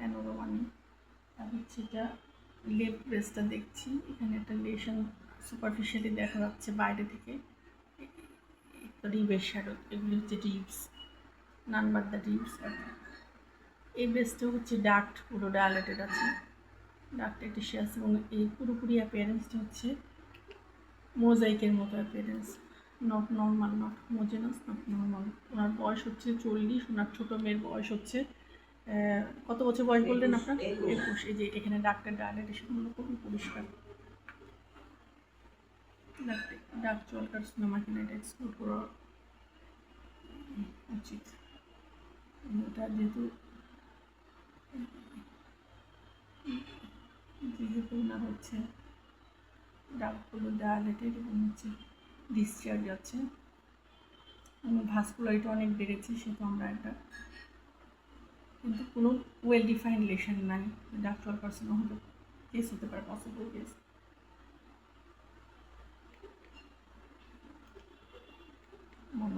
প্যানোরামানি। তারপর হচ্ছে এটা লেফট ব্রেস্টটা দেখছি, এখানে একটা লেশন সুপারফিশিয়ালি দেখা যাচ্ছে বাইরে থেকে, রিবের শ্যাডো, এগুলি হচ্ছে ribs, none but the ribs. এই ব্রেস্টটা হচ্ছে ডাক্ট, পুরো ডায়ালেটেড আছে, ডাক্ট এটিসে আছে, এবং এই পুরোপুরি অ্যাপিয়ারেন্সটা হচ্ছে মোজাইকের মতো appearance, not normal, not homogenous, not normal. ওনার বয়স হচ্ছে 40, ওনার ছোটো মেয়ের বয়স হচ্ছে কত বছর বয়স বললেন আপনার? 21। এই যে এখানে ডাক্তার ডায়ালেটেশনগুলো খুবই পরিষ্কার, ডাক চলকার সিনেমা কিনা এটা এক্সক্লুড করা উচিত। এটা যেহেতু ওনার হচ্ছে ডাকগুলো ডায়ালেটেড এবং হচ্ছে ডিসচার্জ আছে, এবং ভাস্কুলারিটি অনেক বেড়েছে, সেহেতু আমরা একটা, কিন্তু কোনো ওয়েল ডিফাইন্ড লেশন নাই, ডাক্তার কার্সিনোমা হতে কেস হতে পারে, পসিবল কেস। বন্ধ